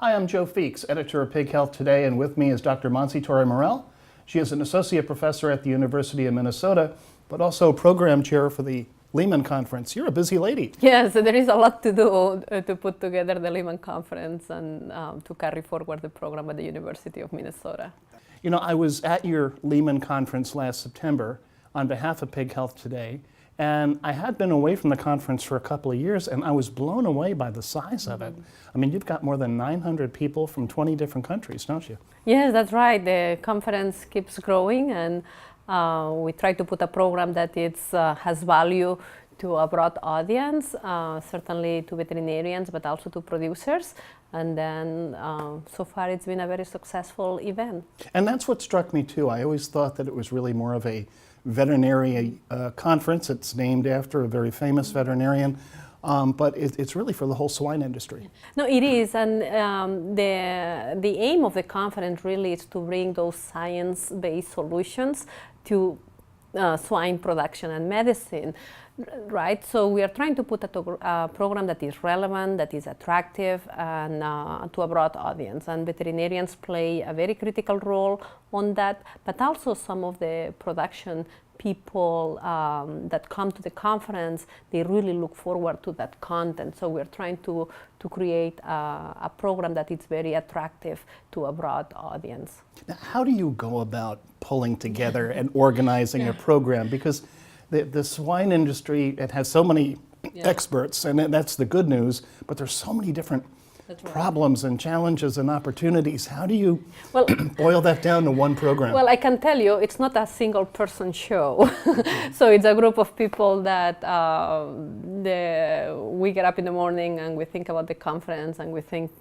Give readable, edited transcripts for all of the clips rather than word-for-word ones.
Hi, I'm Joe Feeks, editor of Pig Health Today, and with me is Dr. Montse Torremorell. She is an associate professor at the University of Minnesota, but also program chair for the Leman Conference. You're a busy lady. Yes, there is a lot to do to put together the Leman Conference and to carry forward the program at the University of Minnesota. You know, I was at your Leman Conference last September on behalf of Pig Health Today, and I had been away from the conference for a couple of years, and I was blown away by the size of it. I mean, you've got more than 900 people from 20 different countries, don't you? Yes, that's right. The conference keeps growing, and we try to put a program that has value to a broad audience, certainly to veterinarians, but also to producers. And then so far it's been a very successful event. And that's what struck me too. I always thought that it was really more of a veterinary conference. It's named after a very famous veterinarian, but it's really for the whole swine industry. No, it is, and the aim of the conference really is to bring those science-based solutions to swine production and medicine, right? So we are trying to put a program that is relevant, that is attractive, and to a broad audience. And veterinarians play a very critical role on that, but also some of the production people that come to the conference, they really look forward to that content. So we're trying to create a program that is very attractive to a broad audience. Now, how do you go about pulling together and organizing a program? Because the swine industry, it has so many experts, and that's the good news, but there's so many different problems and challenges and opportunities. How do you boil that down to one program? Well, I can tell you, it's not a single person show. So it's a group of people that we get up in the morning and we think about the conference and we think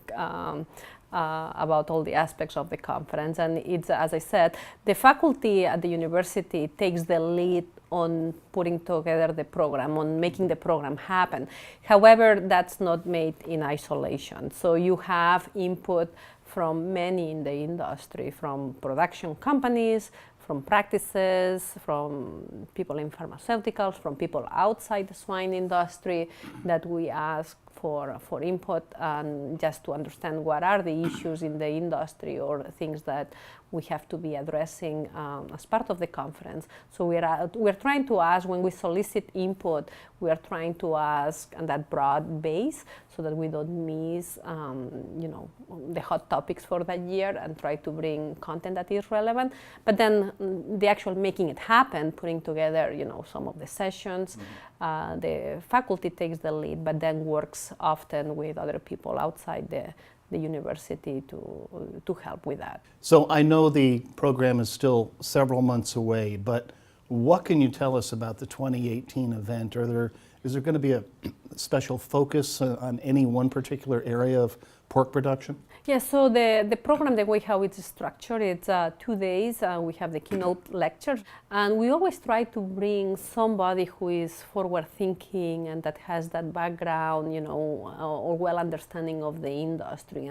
about all the aspects of the conference. And it's, as I said, the faculty at the university takes the lead on putting together the program, on making the program happen. However, that's not made in isolation. So you have input from many in the industry, from production companies, from practices, from people in pharmaceuticals, from people outside the swine industry that we ask for input and just to understand what are the issues in the industry or things that we have to be addressing as part of the conference. So we're trying to ask, when we solicit input, we are trying to ask on that broad base so that we don't miss the hot topics for that year and try to bring content that is relevant. But then the actual making it happen, putting together some of the sessions, the faculty takes the lead, but then works often with other people outside the university to help with that. So I know the program is still several months away, but what can you tell us about the 2018 event? Is there going to be a special focus on any one particular area of pork production? Yes, so the program, the way how it's structured, it's 2 days. We have the keynote lecture, and we always try to bring somebody who is forward-thinking and that has that background, or well understanding of the industry.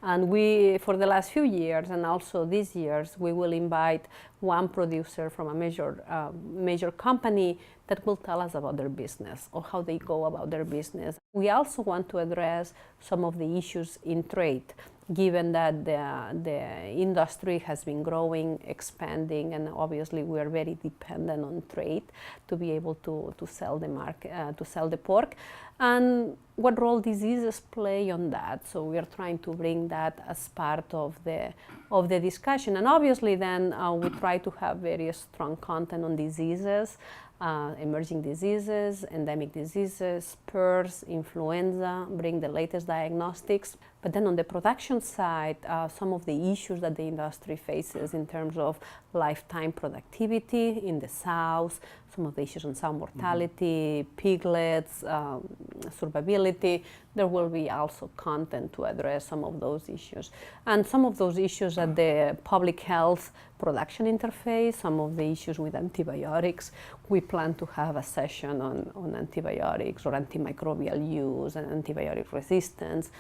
And we, for the last few years, and also these years, we will invite one producer from a major company that will tell us about their business or how they go about their business. We also want to address some of the issues in trade, given that the industry has been growing, expanding, and obviously we are very dependent on trade to be able to sell the pork, and what role diseases play on that. So we are trying to bring that as part of the discussion, and obviously then we try to have very strong content on diseases. Emerging diseases, endemic diseases, PRRS, influenza, bring the latest diagnostics. But then on the production side, some of the issues that the industry faces in terms of lifetime productivity in the sows, some of the issues on sow mortality, piglets, survivability. There will be also content to address some of those issues. And some of those issues at the public health production interface, some of the issues with antibiotics. We plan to have a session on antibiotics or antimicrobial use and antibiotic resistance.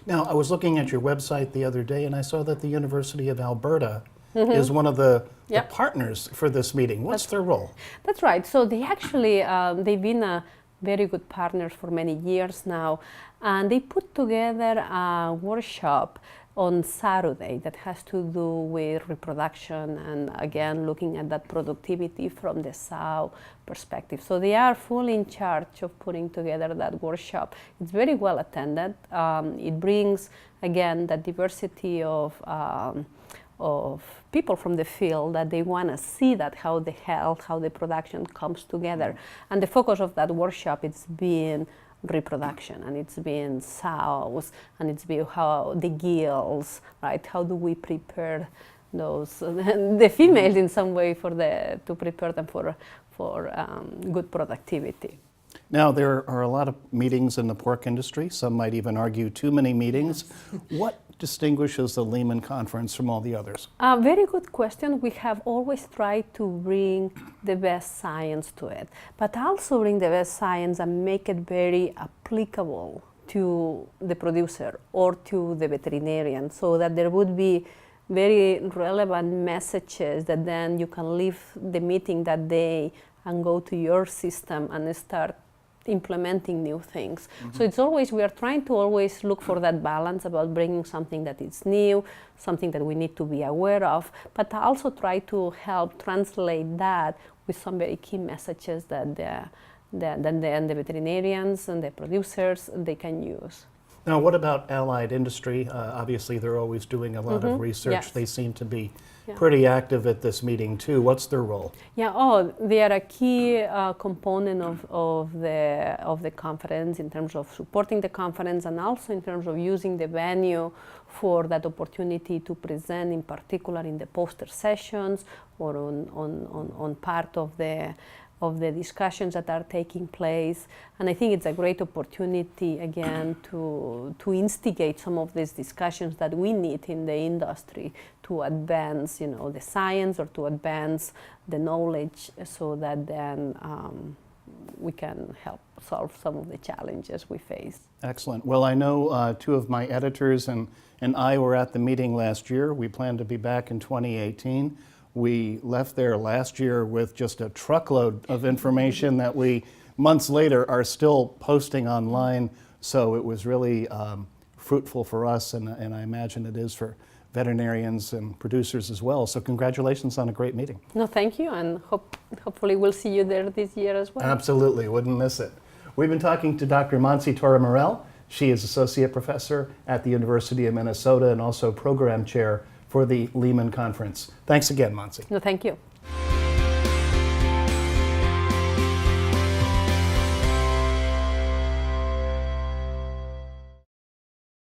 Now, I was looking at your website the other day and I saw that the University of Alberta is one of the partners for this meeting. What's their role? That's right. So they actually, they've been very good partners for many years now. And they put together a workshop on Saturday that has to do with reproduction and again looking at that productivity from the sow perspective. So they are fully in charge of putting together that workshop. It's very well attended. It brings again that diversity of people from the field that they want to see that how the health, how the production comes together. And the focus of that workshop is being reproduction, and it's been sows, and it's been how the gills, right? How do we prepare those the females in some way to prepare them for good productivity. Now, there are a lot of meetings in the pork industry. Some might even argue too many meetings. What distinguishes the Leman Conference from all the others? Very good question. We have always tried to bring the best science to it, but also bring the best science and make it very applicable to the producer or to the veterinarian, so that there would be very relevant messages that then you can leave the meeting that day and go to your system and start implementing new things. So it's always, we are trying to always look for that balance about bringing something that is new, something that we need to be aware of, but also try to help translate that with some very key messages that the veterinarians and the producers, they can use. Now, what about allied industry? Obviously, they're always doing a lot of research. Yes. They seem to be pretty active at this meeting too. What's their role? Yeah, they are a key component of the conference in terms of supporting the conference and also in terms of using the venue for that opportunity to present, in particular in the poster sessions or on part of the discussions that are taking place. And I think it's a great opportunity, again, to instigate some of these discussions that we need in the industry to advance, the science or to advance the knowledge so that then we can help solve some of the challenges we face. Excellent. Well, I know two of my editors and I were at the meeting last year. We plan to be back in 2018. We left there last year with just a truckload of information that we, months later, are still posting online. So it was really fruitful for us, and I imagine it is for veterinarians and producers as well. So congratulations on a great meeting. No, thank you, and hopefully we'll see you there this year as well. Absolutely, wouldn't miss it. We've been talking to Dr. Montse Torremorell. She is Associate Professor at the University of Minnesota and also Program Chair for the Leman Conference. Thanks again, Montse. No, thank you.